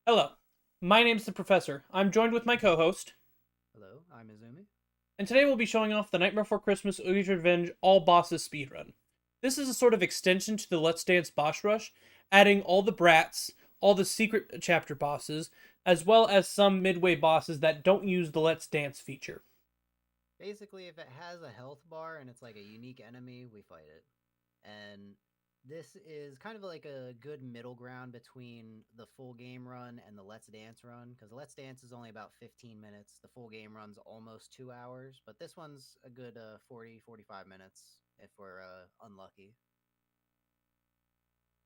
Hello, my name's the Professor. I'm joined with my co-host, Hello, I'm Izumi. and today we'll be showing off the Night Before Christmas Oogies Revenge All Bosses speedrun. This is a sort of extension to the Let's Dance Boss Rush, adding all the brats, all the secret chapter bosses, as well as some midway bosses that don't use the Let's Dance feature. Basically, if it has a health bar and it's like a unique enemy, we fight it. And this is kind of like a good middle ground between the full game run and the Let's Dance run, because the Let's Dance is only about 15 minutes. The full game run's almost 2 hours, but this one's a good 45 minutes if we're unlucky.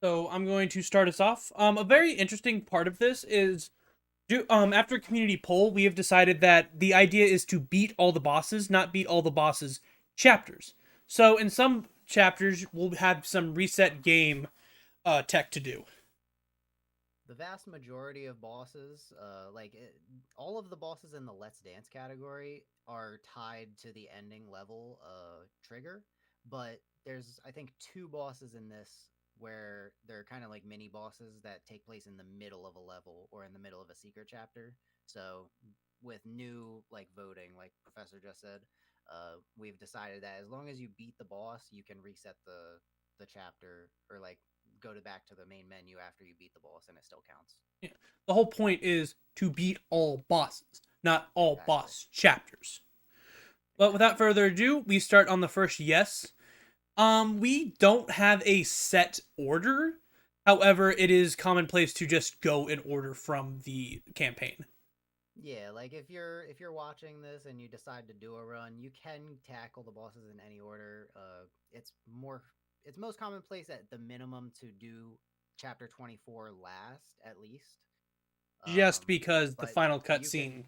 So I'm going to start us off. A very interesting part of this is after a community poll, we have decided that the idea is to beat all the bosses, not beat all the bosses chapters. So in some chapters, we'll have some reset game tech to do. The vast majority of bosses, all of the bosses in the Let's Dance category are tied to the ending level trigger, but there's I think two bosses in this where they're kind of like mini bosses that take place in the middle of a level or in the middle of a secret chapter. So with new like voting, like Professor just said, we've decided that as long as you beat the boss, you can reset the chapter or like go to back to the main menu after you beat the boss and it still counts. Yeah. The whole point is to beat all bosses, not all Exactly. boss chapters. But without Exactly. further ado, we start on the first yes. We don't have a set order. However, it is commonplace to just go in order from the campaign. Yeah, like if you're watching this and you decide to do a run, you can tackle the bosses in any order. It's most commonplace at the minimum to do chapter 24 last at least. Just because the But final you can cutscene.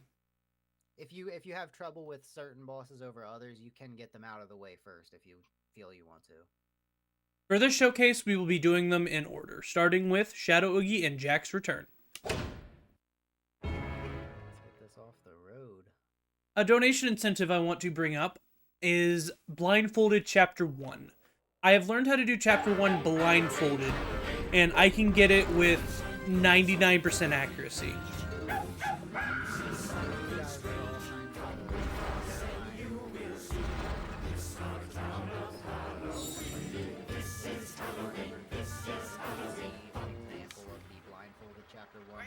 if you have trouble with certain bosses over others, you can get them out of the way first if you feel you want to. For this showcase, we will be doing them in order, starting with Shadow Oogie and Jack's Return. Let's get this off the road. A donation incentive I want to bring up is Blindfolded Chapter 1. I have learned how to do Chapter 1 blindfolded, and I can get it with 99% accuracy. You guys are all kind of example of the blindfolded chapter one on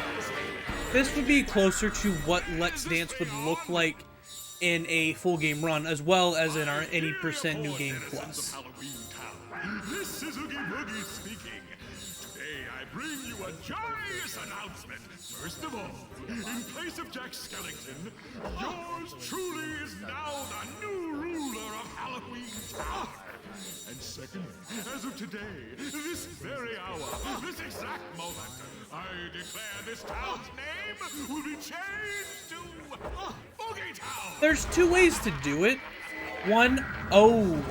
the Let's Dance This would be closer to what Let's Dance would look like in a full game run, as well as in our 80% new game plus. This is Oogie Boogie speaking. Today I bring you a joyous announcement. First of all, in place of Jack Skellington, yours truly is now the new ruler of Halloween Town. And second, as of today, this very hour, this exact moment, I declare this town's name will be changed to Oogie Town. There's two ways to do it. One, oh,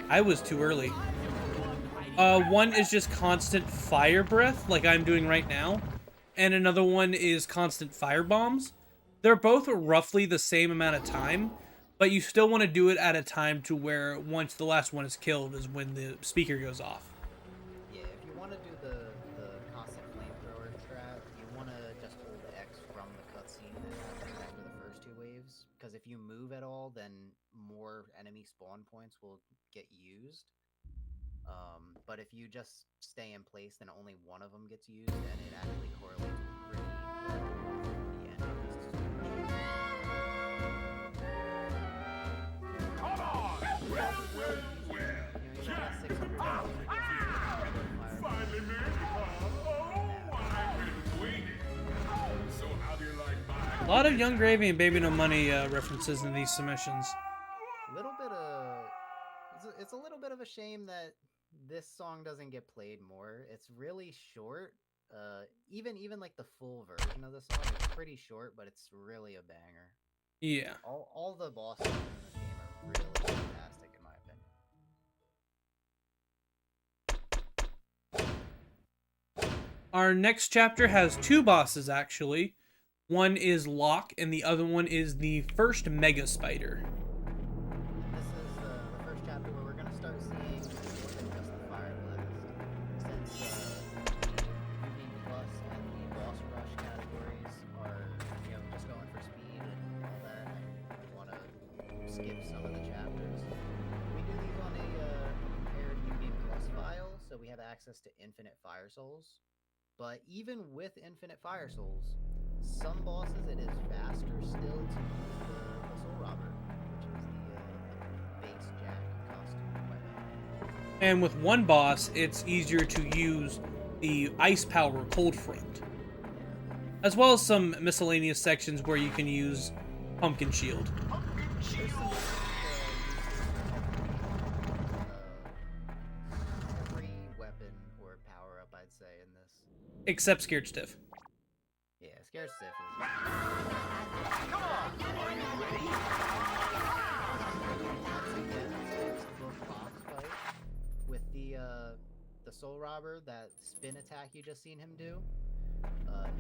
I was too early. One is just constant fire breath, like I'm doing right now, and another one is constant fire bombs. They're both roughly the same amount of time, but you still want to do it at a time to where once the last one is killed is when the speaker goes off. Yeah, if you want to do the constant flamethrower strat, you want to just hold X from the cutscene that happens after the first two waves. Because if you move at all, then more enemy spawn points will get used. But if you just stay in place, then only one of them gets used, and it actually correlates pretty well with the enemies. Come on! Well, well, well. You know, you got 600 Finally made it, huh? Oh, I've been waiting. So how do you like A my... lot of Young Gravy and Baby No Money references in these submissions. Little bit of it's a little bit of a shame that this song doesn't get played more. It's really short. Even like the full version of the song is pretty short, but it's really a banger. Yeah. All the boss songs in this game are really fantastic in my opinion. Our next chapter has two bosses, actually. One is Locke, and the other one is the first Mega Spider. This is the first chapter where we're gonna start seeing more than just the fire blast. Since skip some of the chapters. We do these on a compared New Game Plus file, so we have access to infinite Fire Souls. But even with infinite Fire Souls, some bosses it is faster still to use the Soul Robber, which is the base Jack costume weapon. And with one boss, it's easier to use the Ice Power Cold Front, as well as some miscellaneous sections where you can use Pumpkin Shield. There's some every weapon or power up, I'd say, in this. Except Scared Stiff. Yeah, Scare Stiff is. Box fight with the Soul Robber, that spin attack you just seen him do.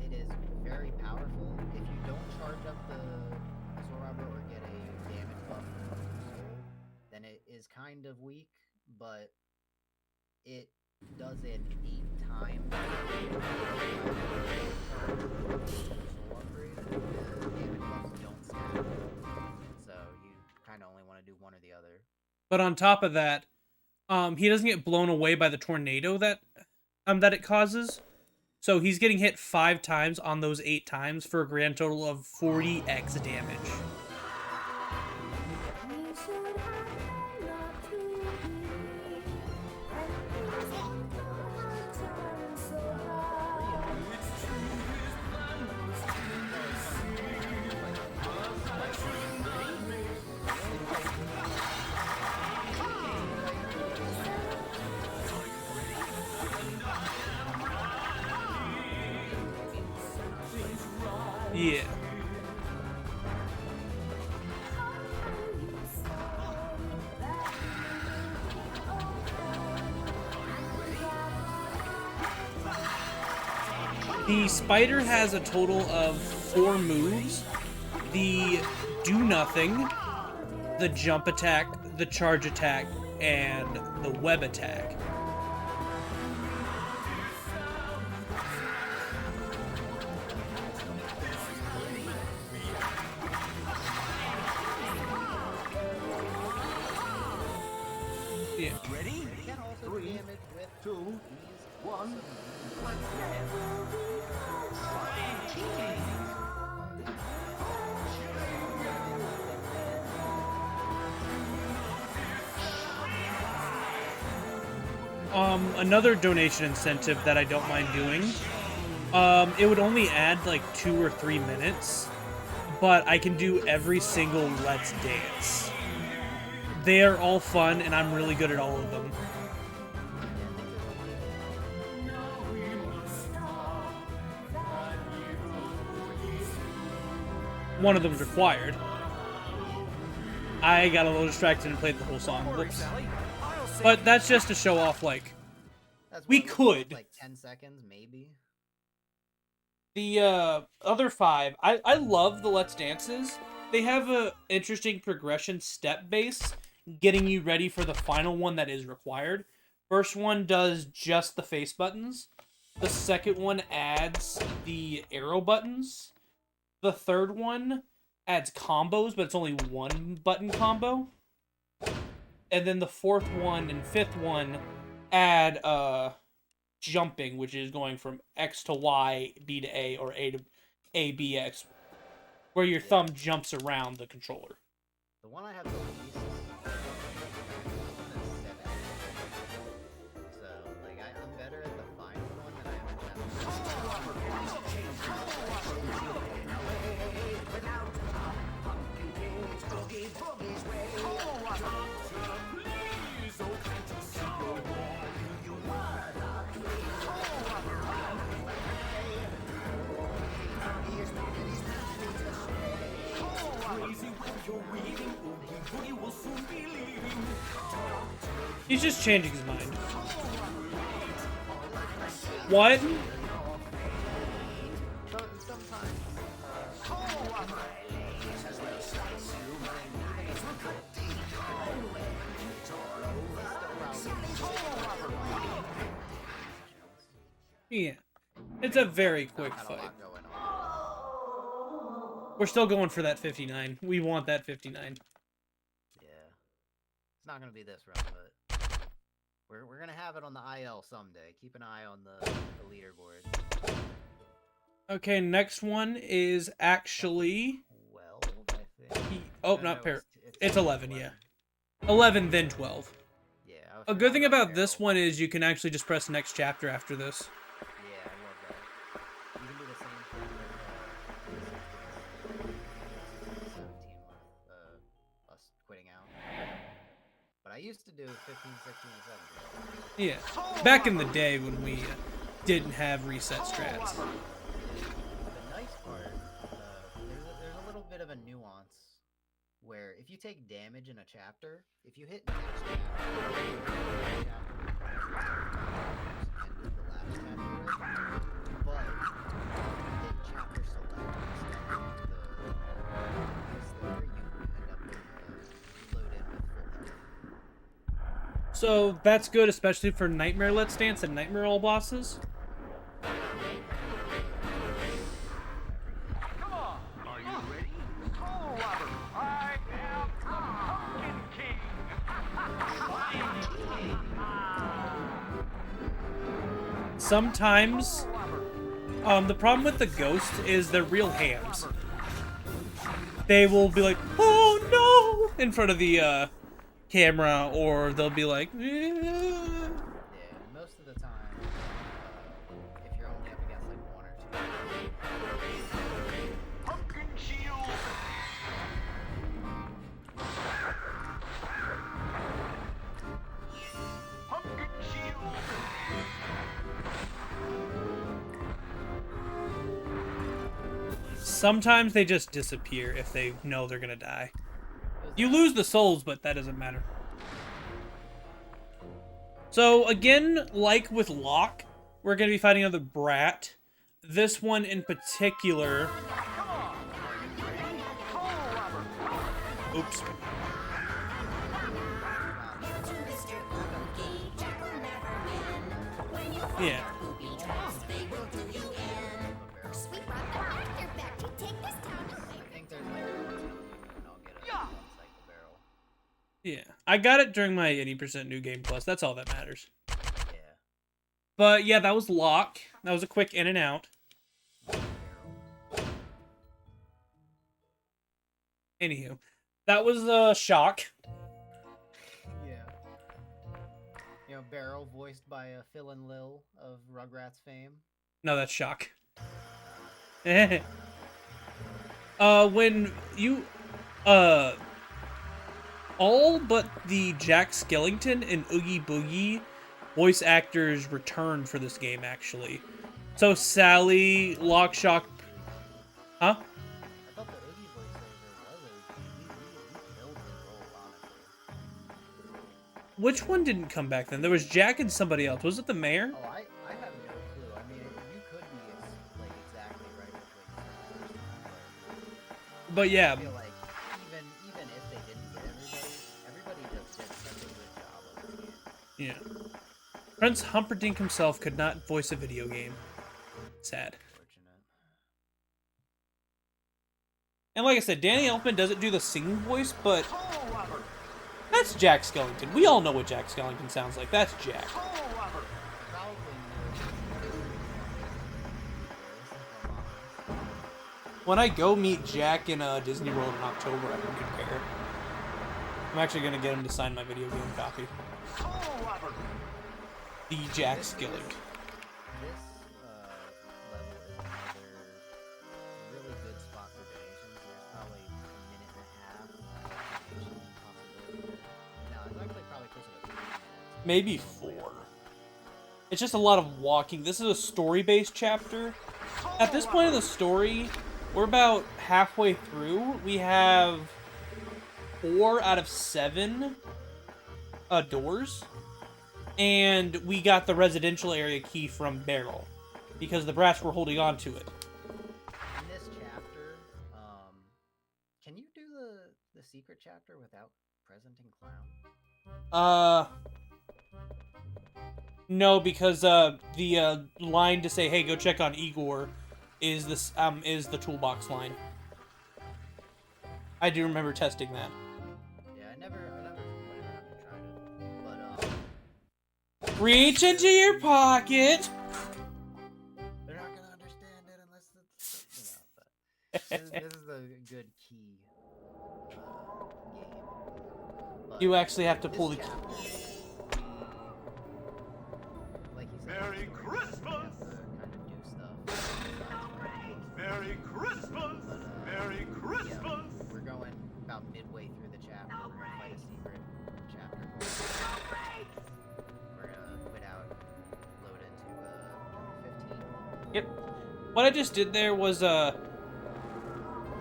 It is very powerful. If you don't charge up the Soul Robber or get a damage buff from Soul, then it is kind of weak, but it does it 8 times. Soul upgrade. The damage buffs don't stack, so you kind of only want to do one or the other. But on top of that, he doesn't get blown away by the tornado that it causes. So he's getting hit 5 times on those 8 times for a grand total of 40x damage. Yeah. The spider has a total of 4 moves. The do nothing, the jump attack, the charge attack, and the web attack. Yeah. Ready? You can also do damage with 2, these 1. Another donation incentive that I don't mind doing. It would only add like 2 or 3 minutes, but I can do every single Let's Dance. They are all fun, and I'm really good at all of them. One of them's required. I got a little distracted and played the whole song. Whoops. But that's just to show off, like, That's we what, could. like 10 seconds, maybe. The other 5, I love the Let's Dances. They have a interesting progression step base, getting you ready for the final one that is required. First one does just the face buttons. The second one adds the arrow buttons. The third one adds combos, but it's only 1 button combo. And then the fourth one and fifth one add jumping, which is going from X to Y, B to A, or A to A, B, X, where your thumb jumps around the controller. The one I have the least is 7. So, like, I'm better at the final one than I am at He's just changing his mind. What? Yeah. It's a very quick fight. We're still going for that 59. We want that 59. It's not gonna be this run, but we're gonna have it on the IL someday. Keep an eye on the leaderboard. Okay, next one is actually 12, I think. oh, No, not no, pair. it's It's 11, yeah. 11 then 12. Yeah. A good thing about this one is you can actually just press next chapter after this. Yeah, I love that. You can do the same thing with 17 with us quitting out. But I used to do 15, 16, and 17. Yeah. Back in the day when we didn't have reset strats. The nice part, there's a little bit of a nuance where if you take damage in a chapter, if you hit next chapter, ended the last chapter, but if you hit chapter select instead of this there, you end up with load in with full health. So that's good, especially for Nightmare Let's Dance and Nightmare All bosses. Sometimes, the problem with the ghost is they're real hams. They will be like, "Oh no!" in front of the camera, or they'll be like, Yeah, most of the time, if you're only up against like one or two. Pumpkin shield. Pumpkin shield. Sometimes they just disappear if they know they're gonna die. You lose the souls, but that doesn't matter. So again, like with Locke, we're gonna be fighting another brat. This one in particular. Oops. Yeah. I think there's like and I'll get a cycle barrel. Yeah. I got it during my 80% New Game Plus. That's all that matters. Yeah. But yeah, that was Locke. That was a quick in and out. Anywho, that was a shock. Yeah. You know, Barrel voiced by Phil and Lil of Rugrats fame. No, that's shock. When you, all but the Jack Skellington and Oogie Boogie voice actors returned for this game, actually. So Sally, Lockshock, huh? I thought the Oogie voiceover was Oogie. He killed his role, honestly. Which one didn't come back then? There was Jack and somebody else. Was it the mayor? Oh, I have no clue. I mean, you could be like exactly right with what you said, But yeah, I feel like even if they didn't get everybody just did such a good job of the game. yeah. Prince Humperdinck himself could not voice a video game. Sad. Fortunate. And like I said, Danny Elfman doesn't do the singing voice, but that's Jack Skellington. We all know what Jack Skellington sounds like. That's Jack. Probably When I go meet Jack in Disney World in October, I don't compare. I'm actually gonna get him to sign my video game copy. The Jack Skellington. This level is another really good spot for donations. There's probably a minute and a half donation possibility. No, it's actually probably closer to 3 minutes. Maybe 4. It's just a lot of walking. This is a story-based chapter. At this point in the story, we're about halfway through. We have 4 out of 7 doors. And we got the residential area key from Beryl, because the brats were holding on to it. In this chapter, can you do the secret chapter without presenting Clown? No, because the line to say, "Hey, go check on Igor," is the toolbox line. I do remember testing that. Yeah, I never put it on Reach into your pocket. They're not gonna understand it unless it's, you know. But this is a good key game. But You actually have to pull the this key. chapter, like you said, Merry we Christmas! have to kind of do stuff. Merry Christmas! Merry Yeah, Christmas! we're going about midway through the chapter. We're gonna fight a secret chapter. We're gonna quit out, load into chapter 15. Yep. What I just did there was, I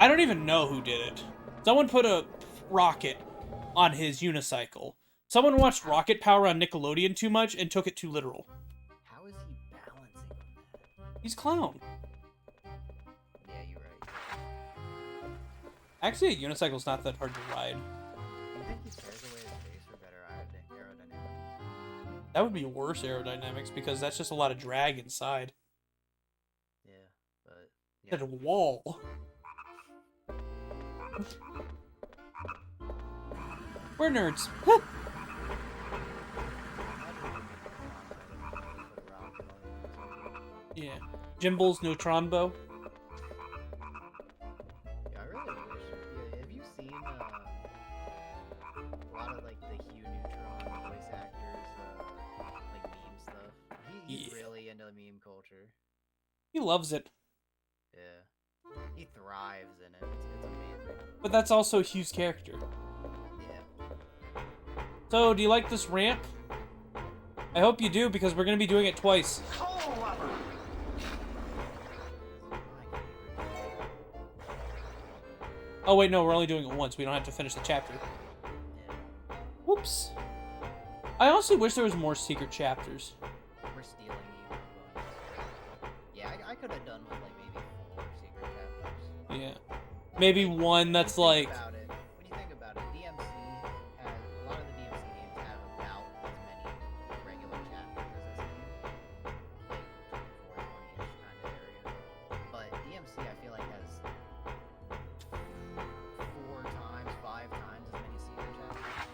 don't even know who did it. Someone put a rocket on his unicycle. Someone watched Rocket Power on Nickelodeon too much and took it too literal. How is he balancing on that? He's clown. Yeah, you're right. Actually, a unicycle's not that hard to ride. You think he tears away his face for better aerodynamics? That would be worse aerodynamics because that's just a lot of drag inside. Yeah, but It's a wall. We're nerds. Yeah. Jimbal's neutron bow. Yeah, I really wish. Yeah, have you seen a lot of like the Hugh Neutron voice actors, like meme stuff? He's Yeah. really into the meme culture. He loves it. Yeah, he thrives in it. It's amazing. But that's also Hugh's character. Yeah. So, do you like this ramp? I hope you do, because we're going to be doing it twice. Oh, wait, no, we're only doing it once. We don't have to finish the chapter. Yeah. Whoops. I honestly wish there was more secret chapters. We're stealing you. Yeah, I could have done with like maybe 4 secret chapters. Yeah. Maybe one that's When you like... think about it, when you think about it, DMC has a lot of the DMC games have about as many regular chapters as this game, like 24, 20-ish kind of area. But DMC, I feel like has 4 times, 5 times as many secret chapters.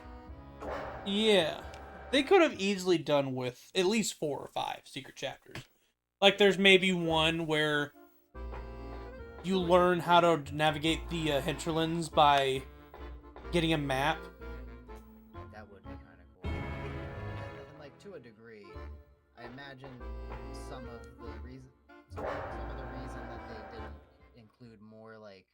Yeah. They could have easily done with at least 4 or 5 secret chapters. Like, there's maybe one where you learn how to navigate the hinterlands by getting a map. That would be kind of cool. And like to a degree, I imagine some of the reason that they didn't include more like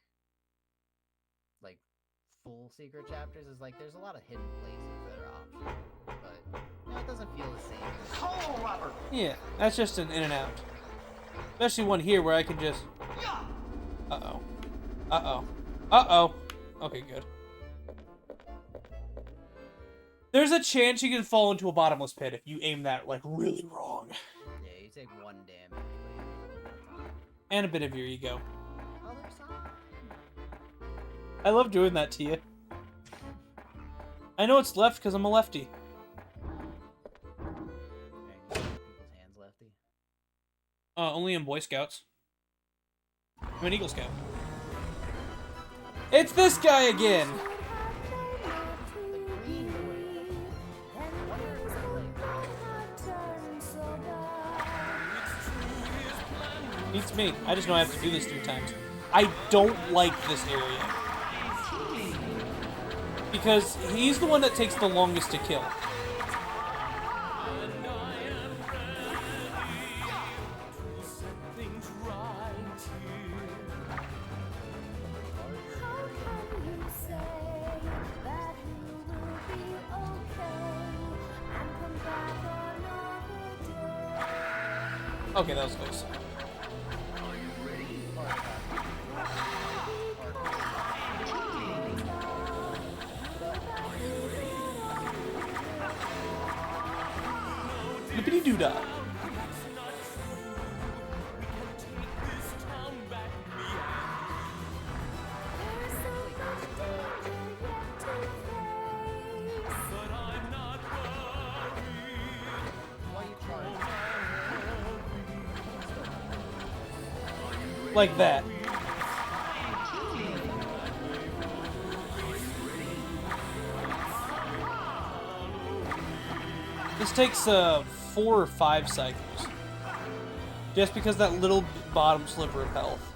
full secret chapters is like there's a lot of hidden places that are optional, but you know, it doesn't feel the same. Yeah, that's just an in and out. Especially one here where I can just... Uh-oh. Uh-oh. Uh-oh. Okay, good. There's a chance you can fall into a bottomless pit if you aim that, like, really wrong. Yeah, you take 1 damage, but you take a little bit of time. And a bit of your ego. Other side. I love doing that to you. I know it's left because I'm a lefty. People's hands lefty. Only in Boy Scouts. I'm an Eagle Scout. It's this guy again! Beats me. I just know I have to do this 3 times. I don't like this area. Because he's the one that takes the longest to kill. Okay, that was close. Lippity-doo-dah. Like that. This takes 4 or 5 cycles. Just because that little bottom sliver of health.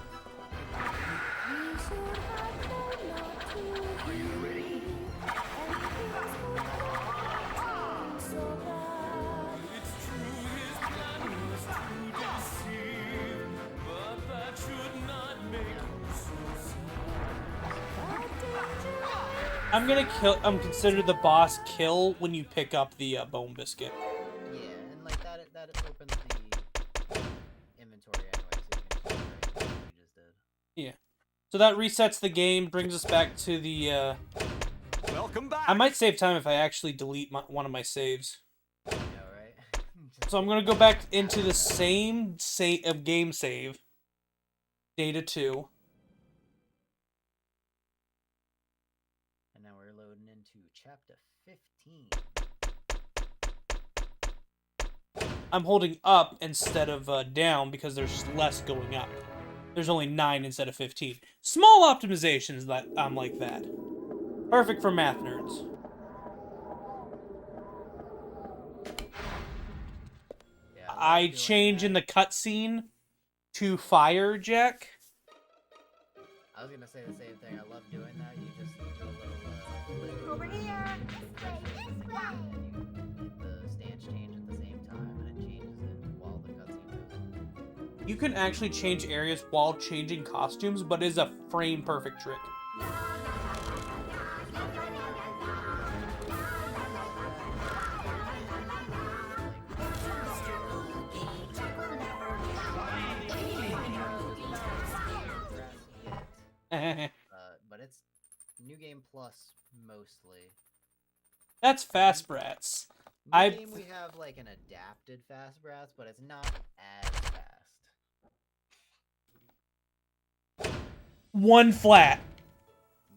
I'm considered the boss kill when you pick up the bone biscuit. Yeah, and like that opens the inventory anyway, so you can just right you just did. Yeah. So that resets the game, brings us back to the Welcome back. I might save time if I actually delete one of my saves. I know, right? So I'm gonna go back into the same game save. Data 2. And now we're loading into chapter 15. I'm holding up instead of down because there's less going up. There's only 9 instead of 15. Small optimizations that I'm like that. Perfect for math nerds. Yeah, I change in the cutscene to fire Jack. I was gonna say the same thing. I love doing that. You just do a little over here. And you hit the stance change at the same time, and it changes it while the cutscene goes on. You can actually change areas while changing costumes, but it is a frame perfect trick. But it's New Game Plus mostly. That's Fast Brats. New Game we have like an adapted Fast Brats, but it's not as fast. 1 flat.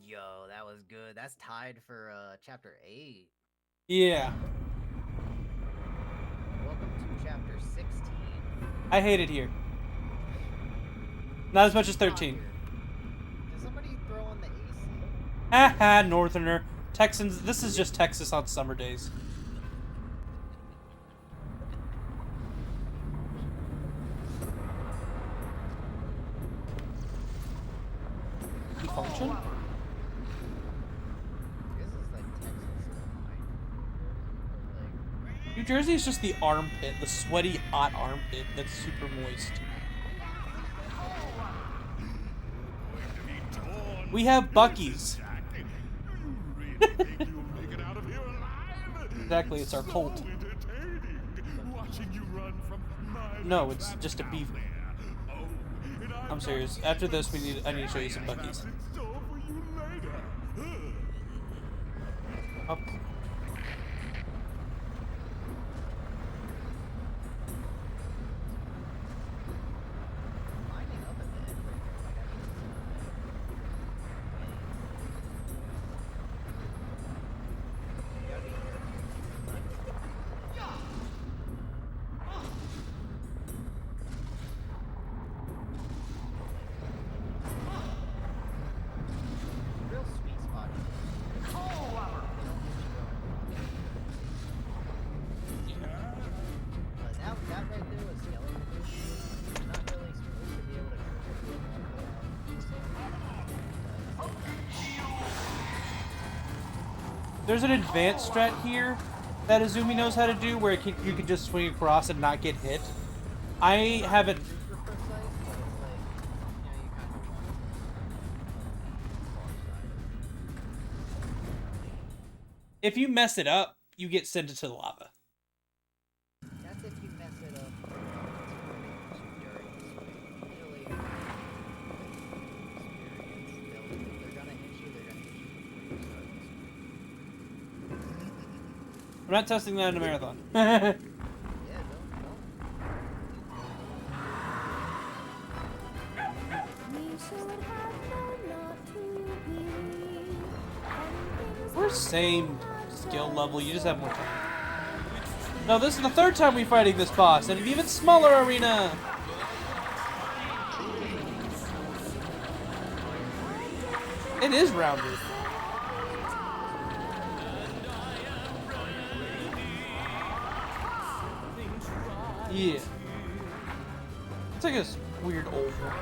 Yo, that was good. That's tied for chapter 8. Yeah. Welcome to chapter 16. I hate it here. Not as much as 13. Did somebody throw on the AC? Haha, Northerner. Texans, this is just Texas on summer days. Function? This is like Texas. Like, New Jersey is just the armpit, the sweaty, hot armpit that's super moist. We have Buc-ee's. Exactly, it's our cult. No, it's just a beaver. I'm serious. After this, I need to show you some Buc-ee's. Up. real sweet spot. That right there was skeleton. You're not really supposed to be able to. There's an advanced strat here that Izumi knows how to do where you can just swing across and not get hit. I haven't. If you mess it up, you get sent into the lava. That's if you mess it up. Usually, they're gonna hit you before you start the swing. I'm not testing that in a marathon. Yeah, don't. We're same skill level, you just have more time. No, this is the 3rd time we're fighting this boss, in an even smaller arena! It is rounded. Yeah. It's like this weird old one.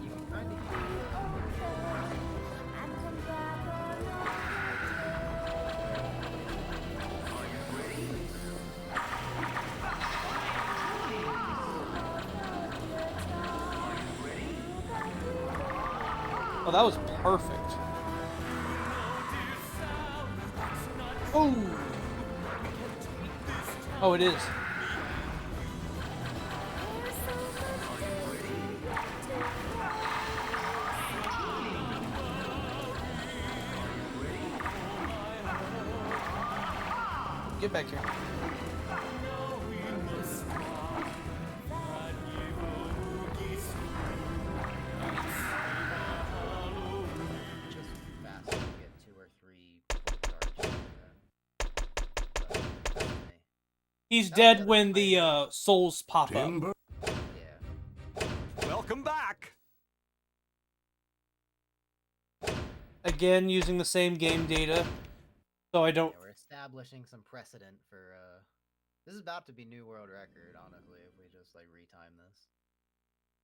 You can kind of Oh, that was perfect. Oh. Oh, it is. Get back here. just faster to get 2 or 3 charges then. But that's me. He's That was dead better when the playing. souls pop up. Timber. Yeah. Welcome back. Again, using the same game data, so I don't. Yeah, we're establishing some precedent for this is about to be new world record, honestly, if we just like retime this.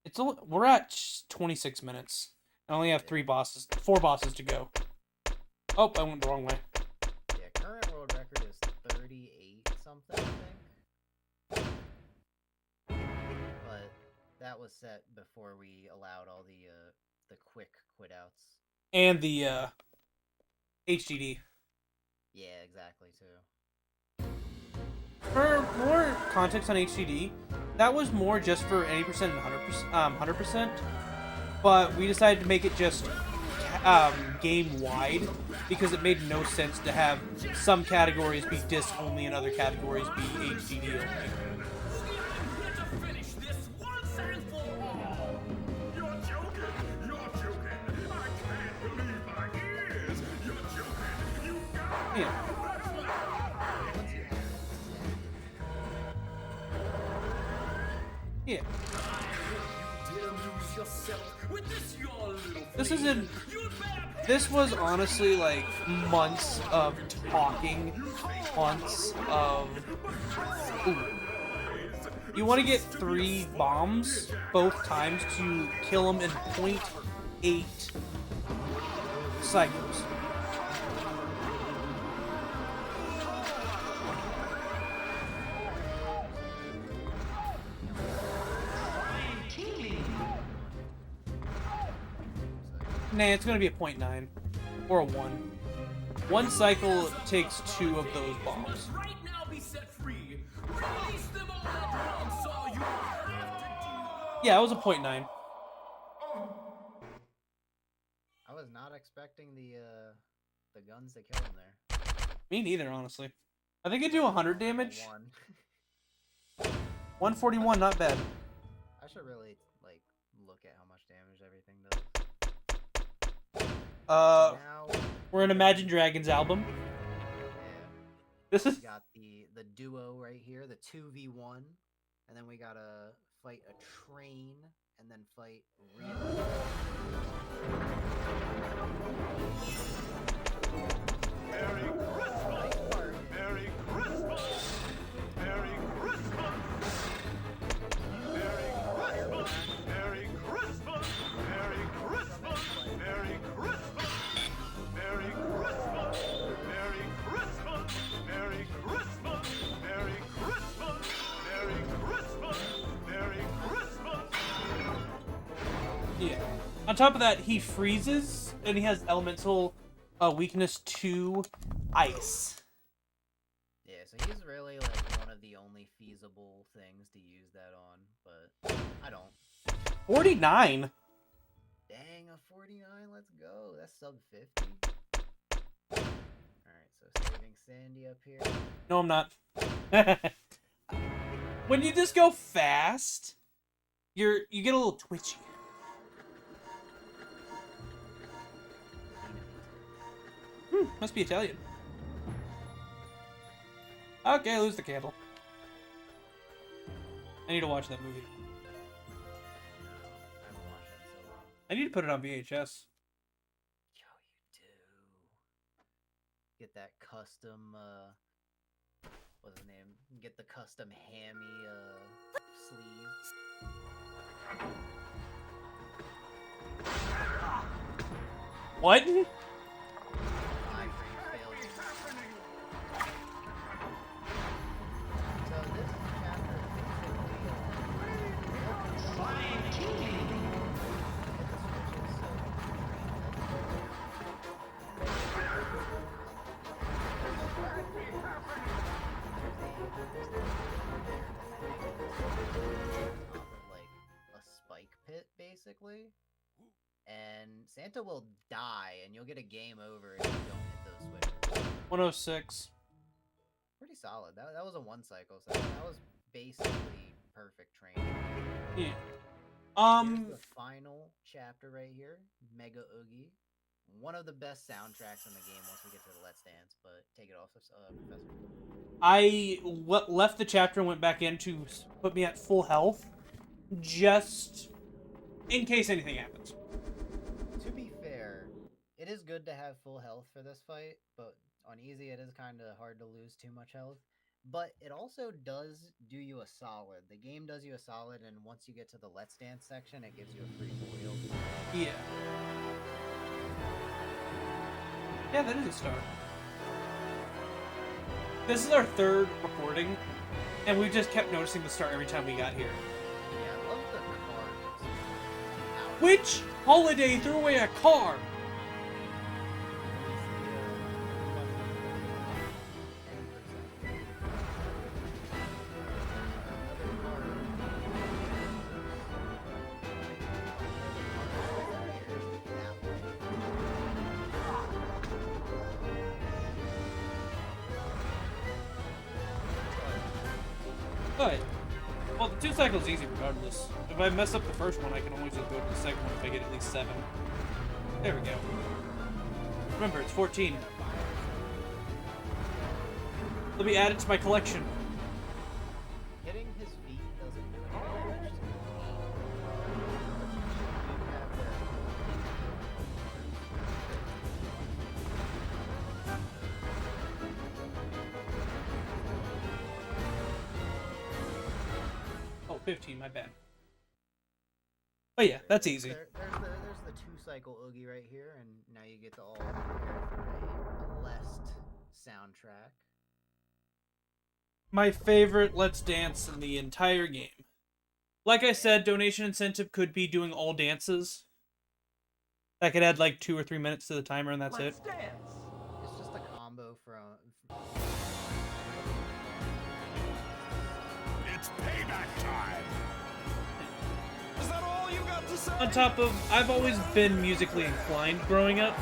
It's only, we're at 26 minutes. I only have 4 bosses to go. Oh, I went the wrong way. Yeah, current world record is 38 something, I think. But that was set before we allowed all the quick quit outs. And the HDD. Yeah, exactly too. For more context on HDD, that was more just for 80% and 100%. But we decided to make it just game wide because it made no sense to have some categories be disc only and other categories be HDD only. You're joking! You're joking! I can't believe my ears! You're joking! You got me! Yeah. Yeah. This was honestly like months of talking, months of. Ooh. You want to get 3 bombs both times to kill them in 0.8 cycles. Nah, it's gonna be a 0.9 or a 1. 1 cycle takes 2 of those bombs. Yeah, it was a 0.9. I was not expecting the guns to kill him there. Me neither, honestly. I think I do 100 damage. 141, not bad. I should really like look at how much damage everything does. Uh, So now we're in Imagine Dragons album. yeah, This we is got the duo right here, the 2v1, and then we gotta fight a train, and then fight real. Merry Christmas. Merry Christmas. Merry Christmas. Merry Christmas. Merry Christmas. Merry Christmas. Merry Christmas. Merry Christmas. Merry Christmas. Merry Christmas. Merry Christmas. Merry Christmas. Merry Christmas. yeah. On top of that, he freezes and he has elemental weakness to ice. Yeah, so he's really like one of the only feasible things to use that on, but I don't. 49. Dang, a 49, let's go. That's sub 50. Alright, so saving Sandy up here. No, I'm not. When you just go fast, you get a little twitchy. Must be Italian. Okay, lose the candle. I need to watch that movie. I haven't watched that in so long. I need to put it on VHS. Yo, you do. Get that custom what's his name? Get the custom hammy sleeve. What? Iframe failure. So this chapter top of like a spike pit, basically. And Santa will die, and you'll get a game over if you don't hit those switches. 106. Pretty solid. That was a 1 cycle, so that was basically perfect training. Yeah. Here's the final chapter right here, Mega Oogie. One of the best soundtracks in the game once we get to the Let's Dance, but take it off, Professor. I left the chapter and went back in to put me at full health, just in case anything happens. To be fair, it is good to have full health for this fight, but on easy it is kind of hard to lose too much health. But it also does do you a solid. The game does you a solid, and once you get to the Let's Dance section, it gives you a free foil. Yeah. Yeah, that is a start. This is our third recording, and we just kept noticing the start every time we got here. Yeah, I love the cards. Which holiday threw away a car? But, well, the 2 cycles easy regardless. If I mess up the first one, I can always just go to the second one if I get at least 7. There we go. Remember, it's 14. It'll be added to my collection. Hitting his feet doesn't do any damage to me. Oh, 15, my bad. But yeah, that's easy. There's the 2 cycle Oogie right here, and now you get to all prepare for a blessed soundtrack. My favorite Let's Dance in the entire game. Like I said, donation incentive could be doing all dances. That could add like 2 or 3 minutes to the timer, and that's Let's it. dance. It's just a combo from It's payback time. Is that all you got to say? On top of, I've always been musically inclined growing up,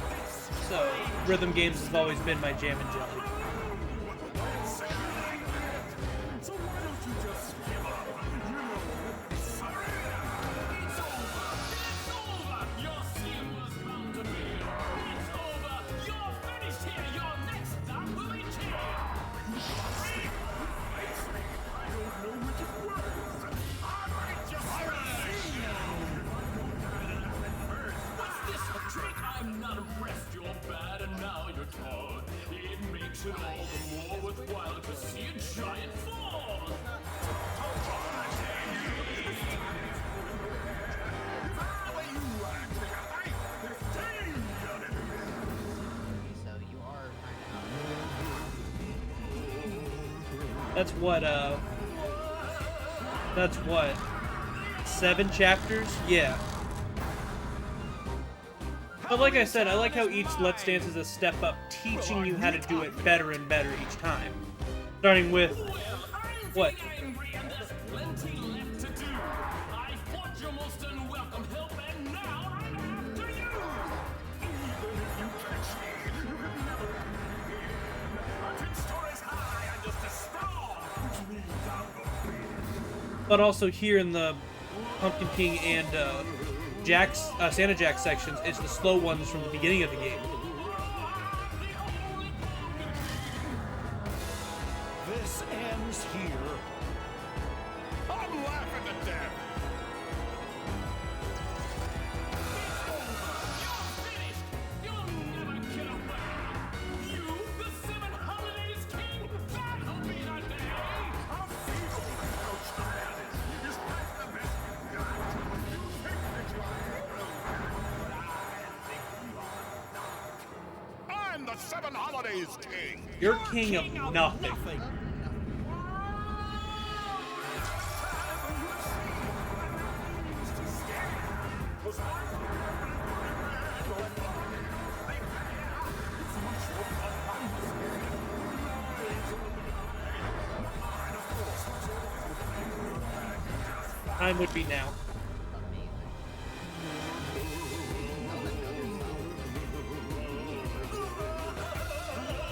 so rhythm games has always been my jam and jelly. So why don't you just give up? You know, It's over! Your scheme was bound to fail. It's over! You're finished here! Your next stop will be here! I don't know which is worse. I might just What's this, a trick? I'm not impressed. You're bad and now you're tall. It makes it all the more worthwhile to see a giant fall! so you are kind of out. That's what, 7 chapters? Yeah. But like I said, I like how each Let's Dance is a step up, teaching you how to do it better and better each time. Starting with, what? Angry and there's plenty left to do. I fought your most unwelcome help and now I'm after you! you catch me. You can never get me again. Hunting stories high and just as strong. Which means I'm gonna win. But also here in the Pumpkin King and Santa Jack sections, it's the slow ones from the beginning of the game. This ends here. I'm laughing to death. You're finished! You'll never get away! You, the 7 Holidays King, that'll be the king. You're king of nothing. Time would be now. Amazing.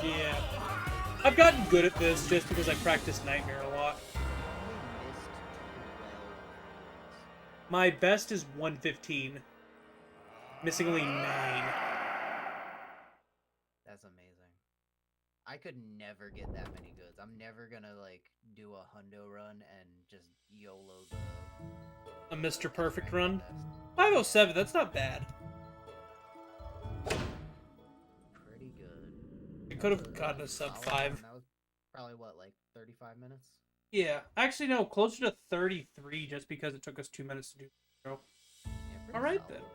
Yeah. I've gotten good at this just because I practice Nightmare a lot. My best is 115. Missing only 9. That's amazing. I could never get that many goods. I'm never gonna like do a hundo run and just YOLO the A Mr. Perfect run. 507, that's not bad. pretty good. I could have gotten a sub 5. That was probably what, like 35 minutes? Yeah. Actually, no, closer to 33 just because it took us 2 minutes to do the intro. Yeah, pretty Alright solid. then.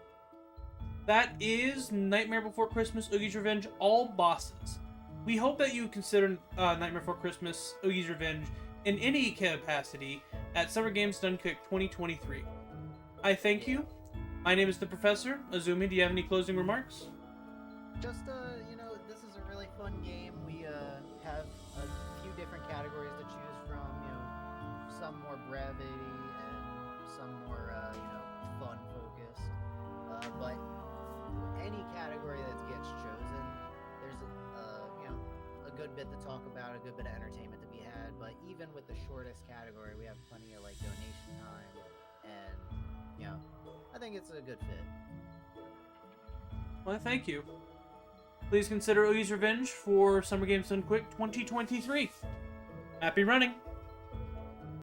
That is Nightmare Before Christmas Oogie's Revenge, all bosses. We hope that you consider Nightmare Before Christmas Oogie's Revenge in any capacity at Summer Games Dunkirk 2023. I thank you. My name is the Professor. Azumi, do you have any closing remarks? Just, you know, this is a really fun game. We have a few different categories to choose from. You know, some more brevity and some more, you know, fun focused. But any category that gets chosen, there's you know, a good bit to talk about, a good bit of entertainment to be had. But even with the shortest category, we have plenty of like donation time, and you know, I think it's a good fit. Well, thank you. Please consider Oogie's Revenge for Summer Games Done Quick 2023. Happy running!